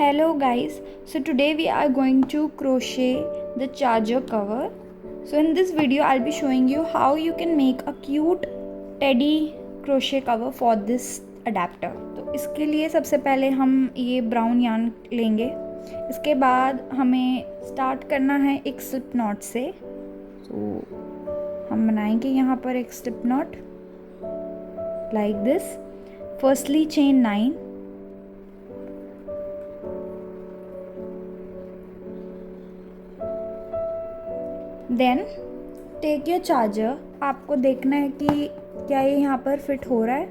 Hello guys, so today we are going to crochet the charger cover. So in this video I'll be showing you how you can make a cute teddy crochet cover for this adapter. तो इसके लिए सबसे पहले हम ये brown yarn लेंगे। इसके बाद हमें स्टार्ट करना है एक स्लिप नॉट से। हम बनाएंगे यहाँ पर एक slip knot like this. Firstly chain 9, then take your charger. आपको देखना है कि क्या ये यहाँ पर फिट हो रहा है।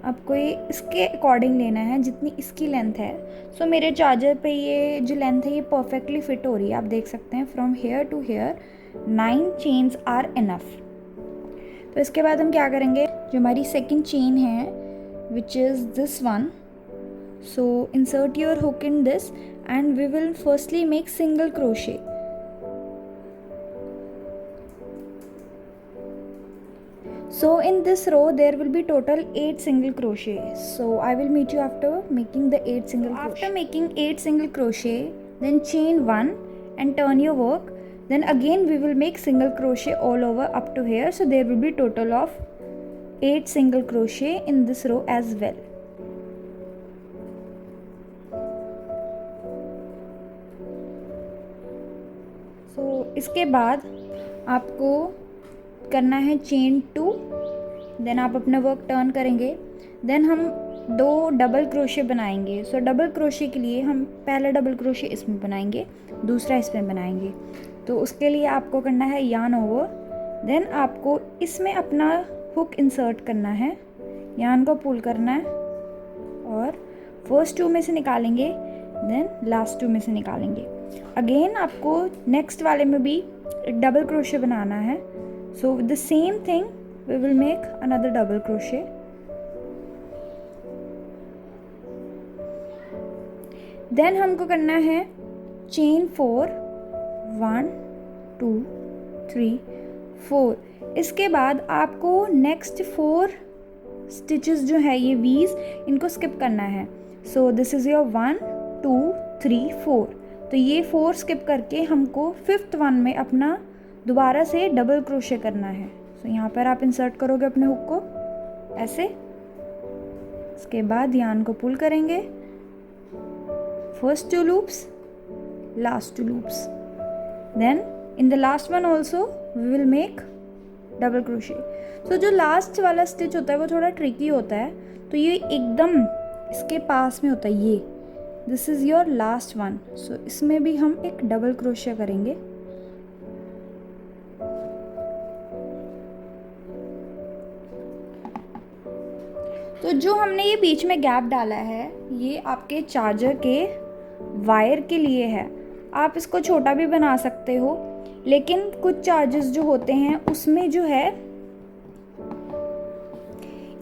आपको ये इसके अकॉर्डिंग लेना है जितनी इसकी लेंथ है। सो मेरे चार्जर पे ये जो लेंथ है ये परफेक्टली फिट हो रही है। आप देख सकते हैं from here to here 9 chains are enough. तो इसके बाद हम क्या करेंगे, जो हमारी सेकंड चेन है which is this one, so insert your hook in this and we will firstly make single crochet. So in this row there will be total 8 single crochet. So I will meet you after making the 8 single crochet. After making 8 single crochet, then chain 1 and turn your work. Then again we will make single crochet all over up to here. So there will be total of 8 single crochet in this row as well. So इसके बाद आपको करना है chain 2, then आप अपना work turn करेंगे। Then हम 2 double crochet बनाएंगे। सो डबल क्रोशे के लिए हम पहला डबल क्रोशे इसमें बनाएंगे, दूसरा इसमें बनाएंगे। तो उसके लिए आपको करना है यार्न ओवर, देन आपको इसमें अपना हुक इंसर्ट करना है, यार्न को पुल करना है और फर्स्ट 2 में से निकालेंगे, देन लास्ट 2 में से निकालेंगे। अगेन आपको नेक्स्ट वाले में भी एक डबल क्रोशे बनाना है। So with the same thing we will make another double crochet. Then हमको करना है chain 4, 1 2 3 4। इसके बाद आपको next 4 stitches जो है ये V's, इनको skip करना है। So this is your 1 2 3 4। तो ये 4 skip करके हमको 5th one में अपना दोबारा से डबल क्रोशे करना है। सो यहाँ पर आप इंसर्ट करोगे अपने हुक को ऐसे। इसके बाद यार्न को पुल करेंगे, first 2 loops, last 2 loops, then in the last one also we will make double crochet. So जो लास्ट वाला स्टिच होता है वो थोड़ा ट्रिकी होता है, तो ये एकदम इसके पास में होता है ये, this is your last one. So इसमें भी हम एक डबल क्रोशे करेंगे। तो जो हमने ये बीच में गैप डाला है ये आपके चार्जर के वायर के लिए है। आप इसको छोटा भी बना सकते हो, लेकिन कुछ चार्जर्स जो होते हैं उसमें जो है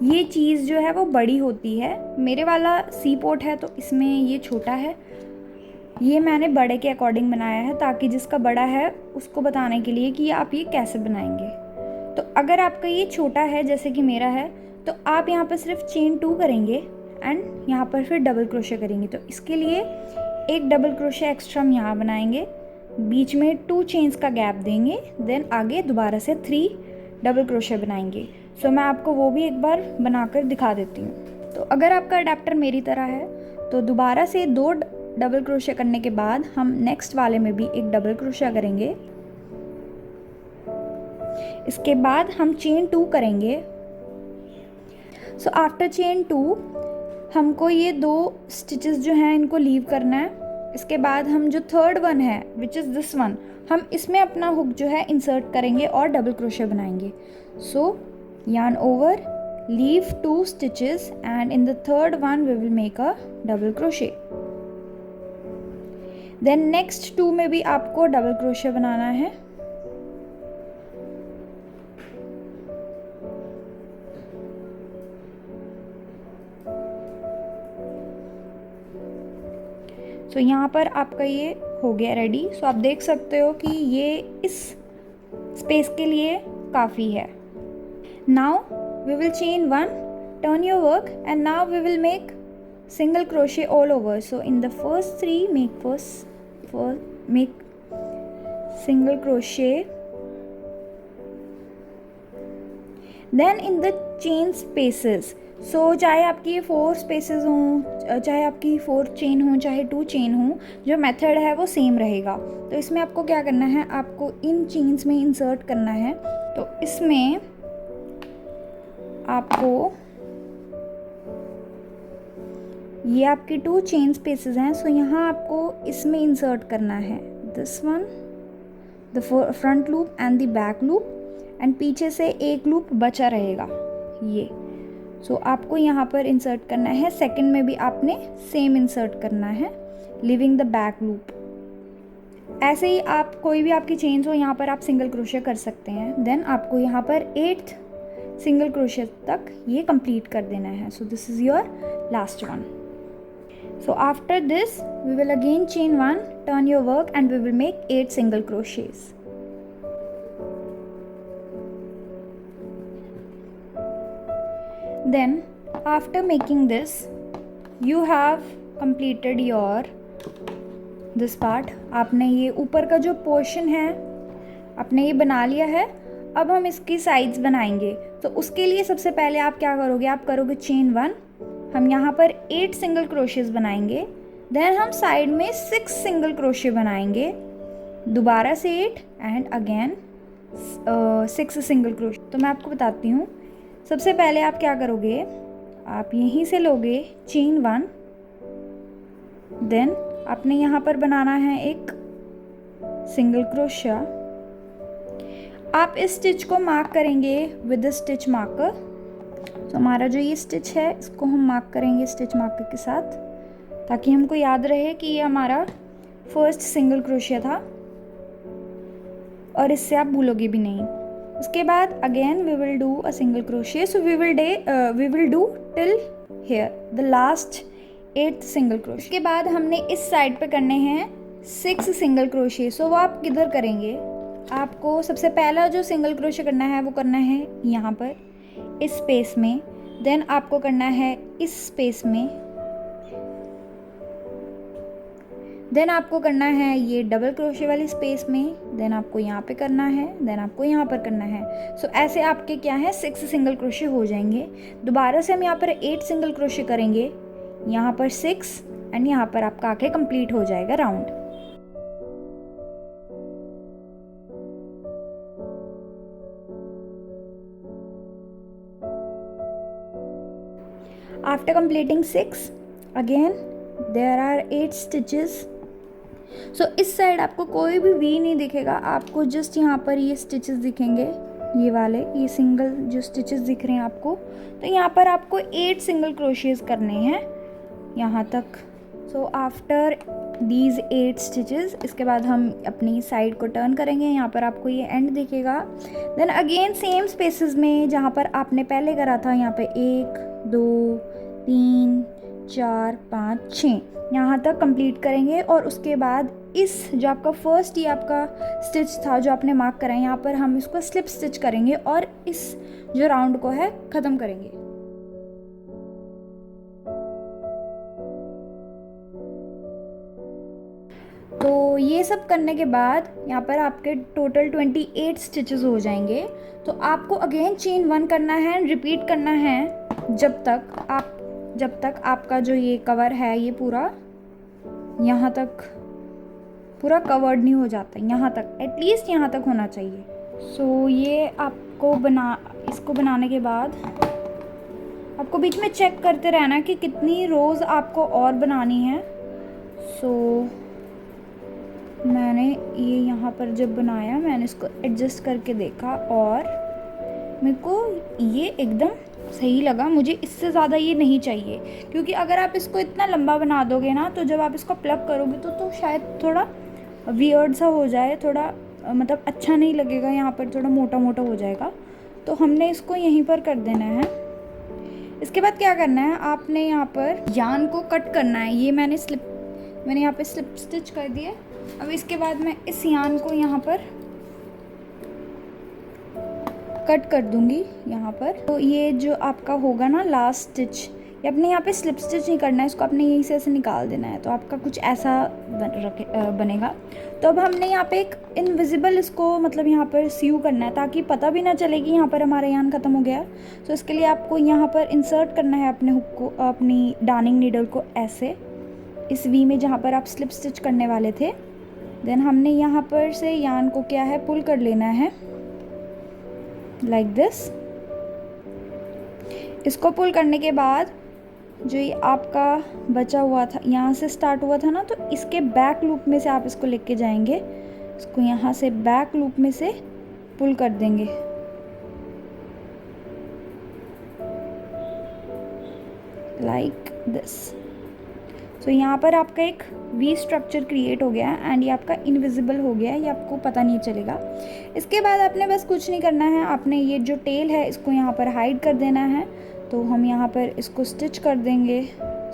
ये चीज़ जो है वो बड़ी होती है। मेरे वाला सी पोर्ट है तो इसमें ये छोटा है। ये मैंने बड़े के अकॉर्डिंग बनाया है ताकि जिसका बड़ा है उसको बताने के लिए कि आप ये कैसे बनाएंगे। तो अगर आपका ये छोटा है जैसे कि मेरा है तो आप यहाँ पर सिर्फ चेन 2 करेंगे एंड यहाँ पर फिर डबल क्रोशे करेंगे। तो इसके लिए एक डबल क्रोशे एक्स्ट्रा हम यहाँ बनाएंगे, बीच में 2 चेन्स का गैप देंगे, देन आगे दोबारा से 3 डबल क्रोशे बनाएंगे। सो मैं आपको वो भी एक बार बनाकर दिखा देती हूँ। तो अगर आपका अडेप्टर मेरी तरह है तो दोबारा से 2 डबल क्रोशे करने के बाद हम नेक्स्ट वाले में भी एक डबल क्रोशा करेंगे। इसके बाद हम चेन 2 करेंगे। सो आफ्टर चेन 2 हमको ये 2 स्टिचेस जो हैं इनको लीव करना है। इसके बाद हम जो थर्ड वन है विच इज़ दिस वन, हम इसमें अपना हुक जो है इंसर्ट करेंगे और डबल क्रोशे बनाएंगे। So yarn over, leave 2 stitches and in the third one we will make a double crochet. Then next 2 में भी आपको डबल क्रोशे बनाना है। सो यहाँ पर आपका ये हो गया रेडी। सो आप देख सकते हो कि ये इस स्पेस के लिए काफ़ी है। Now we will chain 1, turn your work and now we will make single crochet all over. So in the first 3 make single crochet, then in the chain spaces, so चाहे आपकी ये 4 स्पेसेस हों, चाहे आपकी 4 चेन हों, चाहे 2 chain हों, जो मेथड है वो सेम रहेगा। तो इसमें आपको क्या करना है, आपको इन चेन्स में इंसर्ट करना है। तो इसमें आपको ये आपकी 2 चेन स्पेसेस हैं, सो यहाँ आपको इसमें इंसर्ट करना है this one, the front loop and the back loop, and पीछे से एक लूप बचा रहेगा ये। सो आपको यहाँ पर इंसर्ट करना है। सेकंड में भी आपने सेम इंसर्ट करना है, लिविंग द बैक लूप। ऐसे ही आप कोई भी आपकी चेन्स हो यहाँ पर आप सिंगल क्रोशे कर सकते हैं। देन आपको यहाँ पर 8th सिंगल क्रोशे तक ये कंप्लीट कर देना है। सो this is your last one. So after this we will again chain 1, turn your work, and we will make 8 single crochets. Then after making this you have completed your this part. आपने ये ऊपर का जो portion है आपने ये बना लिया है। अब हम इसकी साइड्स बनाएंगे। तो उसके लिए सबसे पहले आप क्या करोगे, आप करोगे चेन 1, हम यहाँ पर 8 सिंगल क्रोशेस बनाएंगे। देन हम साइड में 6 सिंगल क्रोशे बनाएंगे, दोबारा से 8 एंड अगेन 6 सिंगल क्रोशे। तो मैं आपको बताती हूँ। सबसे पहले आप क्या करोगे, आप यहीं से लोगे चेन 1, देन आपने यहाँ पर बनाना है एक सिंगल क्रोशा। आप इस स्टिच को मार्क करेंगे विद द स्टिच मार्कर। तो हमारा जो ये स्टिच है इसको हम मार्क करेंगे स्टिच मार्कर के साथ, ताकि हमको याद रहे कि ये हमारा फर्स्ट सिंगल क्रोशिया था और इससे आप भूलोगे भी नहीं। उसके बाद again we will do a single crochet. So we will do till here the last 8th single crochet. उसके बाद हमने इस साइड पे करने हैं 6 सिंगल क्रोशिया। सो वो आप किधर करेंगे, आपको सबसे पहला जो सिंगल क्रोशिया करना है वो करना है यहाँ पर इस स्पेस में। देन आपको करना है इस स्पेस में। देन आपको करना है ये डबल क्रोशे वाली स्पेस में। देन आपको यहाँ पे करना है, देन आपको यहाँ पर करना है। सो ऐसे आपके क्या है 6 सिंगल क्रोशे हो जाएंगे। दोबारा से हम यहाँ पर 8 सिंगल क्रोशे करेंगे, यहाँ पर 6 एंड यहाँ पर आपका आके कंप्लीट हो जाएगा round. After completing 6, again there are 8 stitches. So इस साइड आपको कोई भी वी नहीं दिखेगा, आपको जस्ट यहाँ पर ये स्टिचेस दिखेंगे, ये वाले ये सिंगल जो स्टिचेस दिख रहे हैं आपको। तो यहाँ पर आपको 8 सिंगल क्रोशियस करने हैं यहाँ तक। सो आफ्टर दीज 8 स्टिचेस, इसके बाद हम अपनी साइड को टर्न करेंगे। यहाँ पर आपको ये एंड दिखेगा। देन अगेन सेम स्पेसेस में जहाँ पर आपने पहले करा था, यहाँ पे 1 2 3 4 5 6 यहाँ तक कंप्लीट करेंगे। और उसके बाद इस जो आपका फर्स्ट ये आपका स्टिच था जो आपने मार्क करा है, यहाँ पर हम इसको स्लिप स्टिच करेंगे और इस जो राउंड को है ख़त्म करेंगे। तो ये सब करने के बाद यहाँ पर आपके टोटल 28 स्टिचेस हो जाएंगे। तो आपको अगेन चेन 1 करना है एंड रिपीट करना है जब तक आपका जो ये कवर है ये पूरा यहाँ तक पूरा कवर्ड नहीं हो जाता, यहाँ तक एटलीस्ट यहाँ तक होना चाहिए। सो ये आपको इसको बनाने के बाद आपको बीच में चेक करते रहना कि कितनी रोज़ आपको और बनानी है। सो मैंने ये यहाँ पर जब बनाया मैंने इसको एडजस्ट करके देखा और मेरे को ये एकदम सही लगा। मुझे इससे ज़्यादा ये नहीं चाहिए, क्योंकि अगर आप इसको इतना लंबा बना दोगे ना तो जब आप इसको प्लग करोगे तो शायद थोड़ा वियर्ड सा हो जाए, थोड़ा मतलब अच्छा नहीं लगेगा, यहाँ पर थोड़ा मोटा मोटा हो जाएगा। तो हमने इसको यहीं पर कर देना है। इसके बाद क्या करना है, आपने यहाँ पर यार्न को कट करना है। ये मैंने यहाँ पे स्लिप स्टिच कर दिए। अब इसके बाद मैं इस यार्न को यहाँ पर कट कर दूंगी यहाँ पर। तो ये जो आपका होगा ना लास्ट स्टिच, ये अपने यहाँ पे स्लिप स्टिच नहीं करना है, इसको आपने यहीं से ऐसे निकाल देना है, तो आपका कुछ ऐसा बनेगा। तो अब हमने यहाँ पे एक इनविजिबल इसको मतलब यहाँ पर सीव करना है ताकि पता भी ना चले कि यहाँ पर हमारा यान ख़त्म हो गया। तो इसके लिए आपको यहाँ पर इंसर्ट करना है अपने हुक को, अपनी डार्निंग नीडल को ऐसे इस वी में जहाँ पर आप स्लिप स्टिच करने वाले थे। देन हमने यहाँ पर से यान को क्या है पुल कर लेना है लाइक दिस। इसको पुल करने के बाद जो ये आपका बचा हुआ था, यहाँ से स्टार्ट हुआ था ना, तो इसके बैक लूप में से आप इसको लेके जाएंगे, इसको यहाँ से बैक लूप में से पुल कर देंगे। Like this. सो यहाँ पर आपका एक वी स्ट्रक्चर क्रिएट हो गया एंड ये आपका इनविजिबल हो गया है, ये आपको पता नहीं चलेगा। इसके बाद आपने बस कुछ नहीं करना है, आपने ये जो टेल है इसको यहाँ पर हाइड कर देना है। तो हम यहाँ पर इसको स्टिच कर देंगे,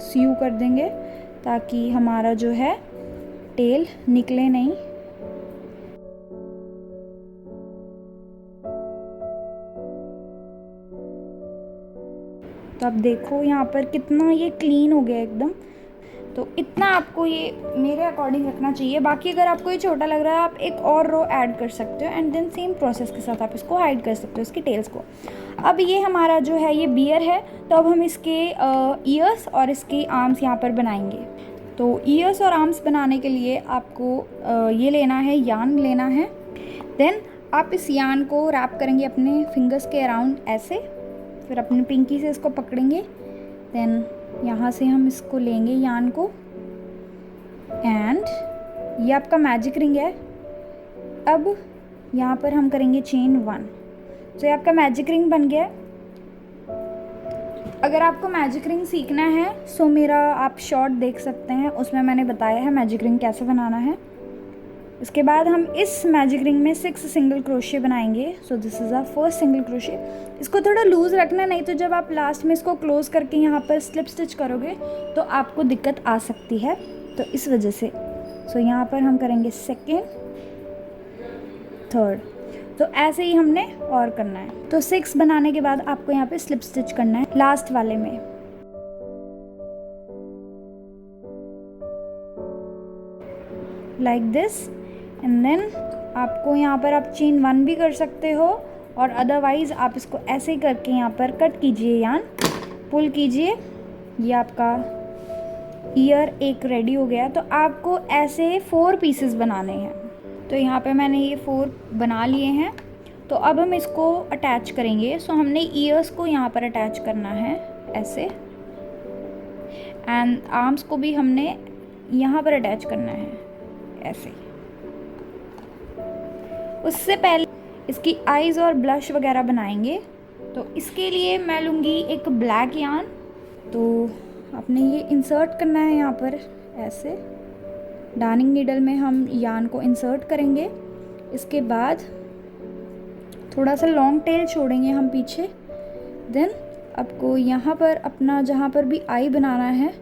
सीव कर देंगे ताकि हमारा जो है टेल निकले नहीं। तो अब देखो यहाँ पर कितना ये क्लीन हो गया एकदम। तो इतना आपको ये मेरे अकॉर्डिंग रखना चाहिए। बाकी अगर आपको ये छोटा लग रहा है आप एक और रो ऐड कर सकते हो एंड देन सेम प्रोसेस के साथ आप इसको हाइड कर सकते हो, इसकी टेल्स को। अब ये हमारा जो है ये बियर है, तो अब हम इसके ईयर्स और इसके आर्म्स यहाँ पर बनाएंगे। तो ईयर्स और आर्म्स बनाने के लिए आपको ये लेना है, यान लेना है। देन आप इस यान को रैप करेंगे अपने फिंगर्स के अराउंड ऐसे, फिर अपनी पिंकी से इसको पकड़ेंगे। देन यहाँ से हम इसको लेंगे यान को एंड ये आपका मैजिक रिंग है। अब यहाँ पर हम करेंगे चेन 1। तो ये आपका मैजिक रिंग बन गया। अगर आपको मैजिक रिंग सीखना है सो मेरा आप शॉर्ट देख सकते हैं, उसमें मैंने बताया है मैजिक रिंग कैसे बनाना है। इसके बाद हम इस मैजिक रिंग में 6 सिंगल क्रोशे बनाएंगे। So this is our first single crochet. इसको थोड़ा लूज़ रखना, नहीं तो जब आप लास्ट में इसको क्लोज करके यहाँ पर स्लिप स्टिच करोगे तो आपको दिक्कत आ सकती है, तो इस वजह से। सो यहाँ पर हम करेंगे सेकेंड, थर्ड, तो ऐसे ही हमने और करना है। तो 6 बनाने के बाद आपको यहाँ पे स्लिप स्टिच करना है लास्ट वाले में। लाइक दिस एंड देन आपको यहाँ पर आप चेन 1 भी कर सकते हो और अदरवाइज़ आप इसको ऐसे ही करके यहाँ पर कट कीजिए, यान पुल कीजिए। ये आपका ईयर एक रेडी हो गया। तो आपको ऐसे 4 पीसेस बनाने हैं। तो यहाँ पे मैंने ये 4 बना लिए हैं। तो अब हम इसको अटैच करेंगे। सो हमने ईयर्स को यहाँ पर अटैच करना है ऐसे, एंड आर्म्स को भी हमने यहाँ पर अटैच करना है ऐसे। उससे पहले इसकी आईज़ और ब्लश वगैरह बनाएंगे। तो इसके लिए मैं लूँगी एक ब्लैक यान। तो आपने ये इंसर्ट करना है यहाँ पर ऐसे, डार्निंग नीडल में हम यान को इंसर्ट करेंगे। इसके बाद थोड़ा सा लॉन्ग टेल छोड़ेंगे हम पीछे। देन आपको यहाँ पर अपना जहाँ पर भी आई बनाना है,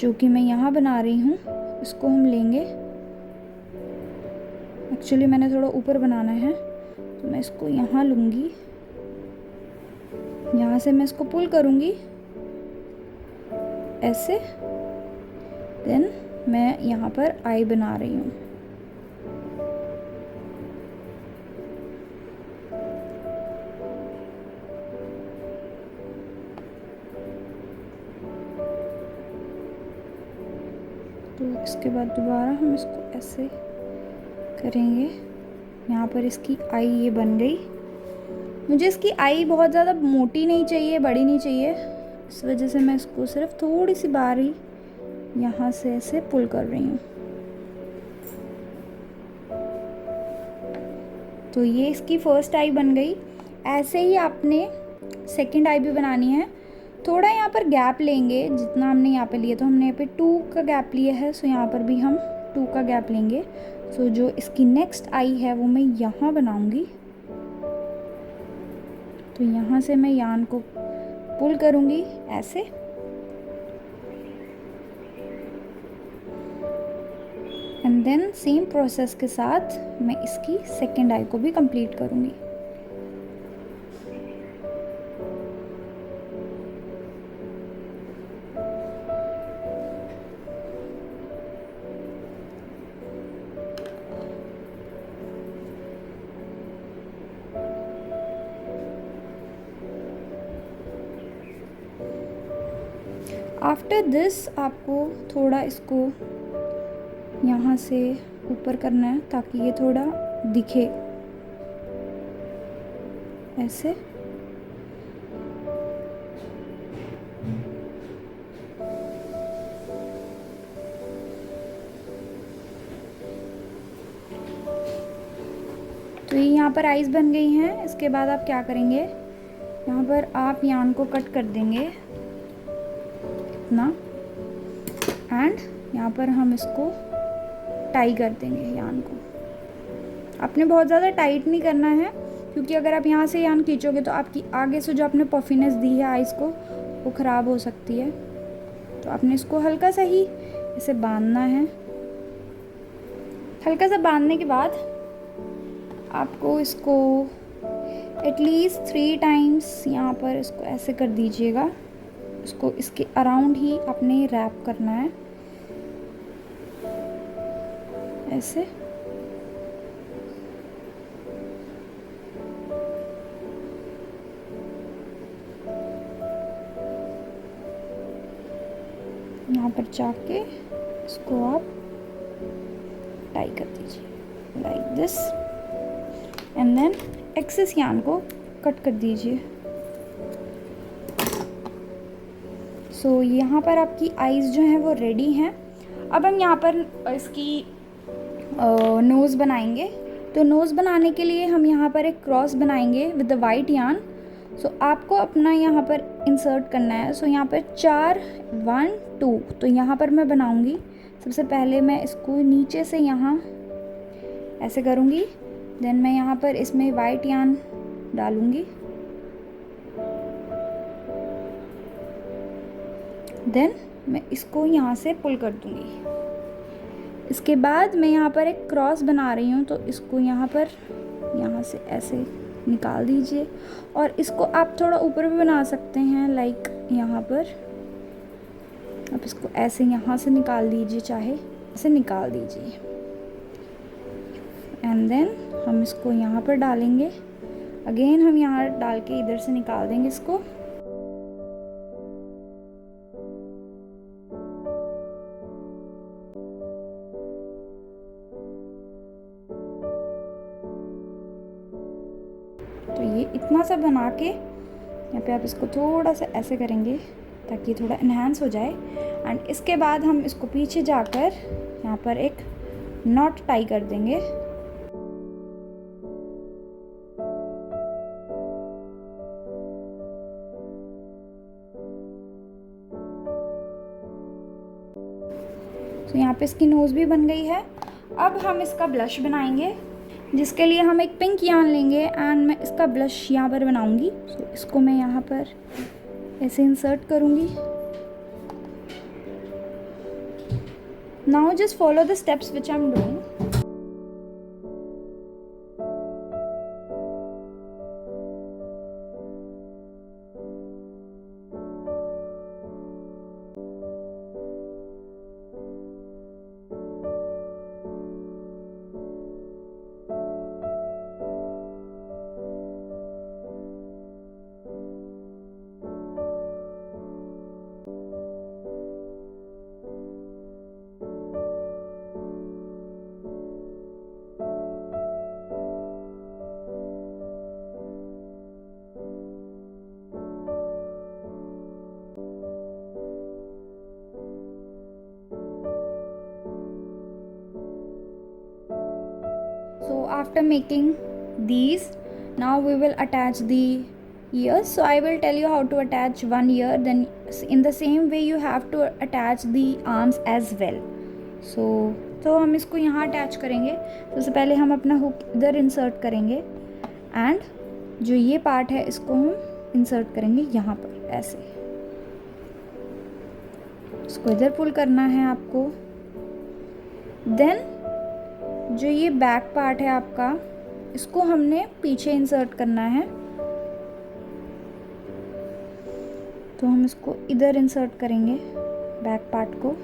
जो कि मैं यहाँ बना रही हूँ, इसको हम लेंगे। एक्चुअली मैंने थोड़ा ऊपर बनाना है, तो मैं इसको यहाँ लूँगी, यहाँ से मैं इसको पुल करूँगी ऐसे। देन मैं यहाँ पर आई बना रही हूँ। तो इसके बाद दोबारा हम इसको ऐसे करेंगे। यहाँ पर इसकी आई ये बन गई। मुझे इसकी आई बहुत ज़्यादा मोटी नहीं चाहिए, बड़ी नहीं चाहिए, इस वजह से मैं इसको सिर्फ थोड़ी सी बारी यहाँ से ऐसे पुल कर रही हूँ। तो ये इसकी फर्स्ट आई बन गई। ऐसे ही आपने सेकंड आई भी बनानी है। थोड़ा यहाँ पर गैप लेंगे, जितना हमने यहाँ पे लिया, तो हमने यहाँ पे 2 का गैप लिया है। सो यहाँ पर भी हम 2 का गैप लेंगे। सो जो इसकी नेक्स्ट आई है वो मैं यहाँ बनाऊँगी। तो यहाँ से मैं यान को पुल करूँगी ऐसे, एंड देन सेम प्रोसेस के साथ मैं इसकी सेकेंड आई को भी कंप्लीट करूँगी। आफ्टर दिस आपको थोड़ा इसको यहाँ से ऊपर करना है ताकि ये थोड़ा दिखे ऐसे। तो ये यहाँ पर आइज़ बन गई हैं। इसके बाद आप क्या करेंगे, यहाँ पर आप यान को कट कर देंगे इतना, एंड यहाँ पर हम इसको टाई कर देंगे यान को। आपने बहुत ज़्यादा टाइट नहीं करना है, क्योंकि अगर आप यहाँ से यान खींचोगे तो आपकी आगे से जो आपने पफीनेस दी है आइज़ को वो ख़राब हो सकती है। तो आपने इसको हल्का सा ही इसे बांधना है। हल्का सा बांधने के बाद आपको इसको एटलीस्ट 3 टाइम्स यहाँ पर इसको ऐसे कर दीजिएगा। इसको इसके अराउंड ही आपने रैप करना है ऐसे। यहाँ पर जाके इसको आप टाई कर दीजिए like this, and then excess yarn को कट कर दीजिए। सो यहाँ पर आपकी आइज़ जो हैं वो रेडी हैं। अब हम यहाँ पर इसकी नोज़ बनाएंगे। तो नोज़ बनाने के लिए हम यहाँ पर एक क्रॉस बनाएंगे विद द वाइट यान। सो आपको अपना यहाँ पर इंसर्ट करना है। सो यहाँ पर 4 1 2, तो यहाँ पर मैं बनाऊँगी। सबसे पहले मैं इसको नीचे से यहाँ ऐसे करूँगी, देन मैं यहाँ पर इसमें वाइट यान डालूँगी, देन मैं इसको यहाँ से पुल कर दूँगी। इसके बाद मैं यहाँ पर एक क्रॉस बना रही हूँ, तो इसको यहाँ पर यहाँ से ऐसे निकाल दीजिए, और इसको आप थोड़ा ऊपर भी बना सकते हैं, लाइक यहाँ पर आप इसको ऐसे यहाँ से निकाल दीजिए, चाहे ऐसे निकाल दीजिए, एंड देन हम इसको यहाँ पर डालेंगे। अगेन हम यहाँ डाल के इधर से निकाल देंगे इसको। तो ये इतना सा बना के यहाँ पे आप इसको थोड़ा सा ऐसे करेंगे ताकि थोड़ा इन्हांस हो जाए, एंड इसके बाद हम इसको पीछे जाकर यहाँ पर एक नॉट टाई कर देंगे। तो यहाँ पे इसकी नोज़ भी बन गई है। अब हम इसका ब्लश बनाएंगे, जिसके लिए हम एक पिंक यान लेंगे एंड मैं इसका ब्लश यहाँ पर बनाऊंगी। तो इसको मैं यहाँ पर ऐसे इंसर्ट करूँगी। Now just follow the steps which I am doing. So after making these, now we will attach the ears. So I will tell you how to attach one ear, then in the same way you have to attach the arms as well. तो हम इसको यहाँ attach करेंगे। सबसे पहले हम अपना hook इधर इंसर्ट करेंगे, एंड जो ये पार्ट है इसको हम इंसर्ट करेंगे यहाँ पर ऐसे। इसको इधर पुल करना है आपको। देन जो ये बैक पार्ट है आपका, इसको हमने पीछे इंसर्ट करना है। तो हम इसको इधर इंसर्ट करेंगे बैक पार्ट को।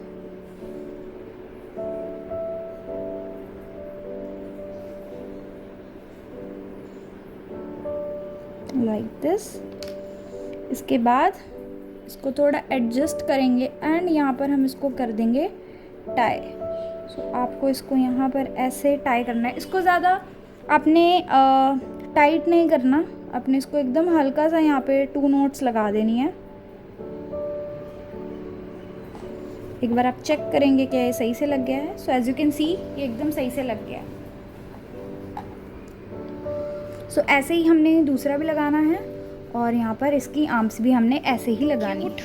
Like this. इसके बाद इसको थोड़ा एडजस्ट करेंगे एंड यहाँ पर हम इसको कर देंगे टाई। सो आपको इसको यहाँ पर ऐसे टाई करना है। इसको ज़्यादा आपने टाइट नहीं करना, आपने इसको एकदम हल्का सा यहाँ पे 2 नॉट्स लगा देनी है। एक बार आप चेक करेंगे क्या ये सही से लग गया है। So as you can see ये एकदम सही से लग गया है। सो ऐसे ही हमने दूसरा भी लगाना है और यहाँ पर इसकी आर्म्स भी हमने ऐसे ही लगानी है।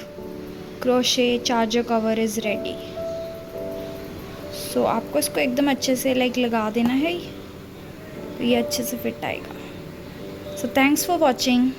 Crochet charger cover is ready. So आपको इसको एकदम अच्छे से लाइक लगा देना है, तो ये अच्छे से फिट आएगा। So thanks for watching.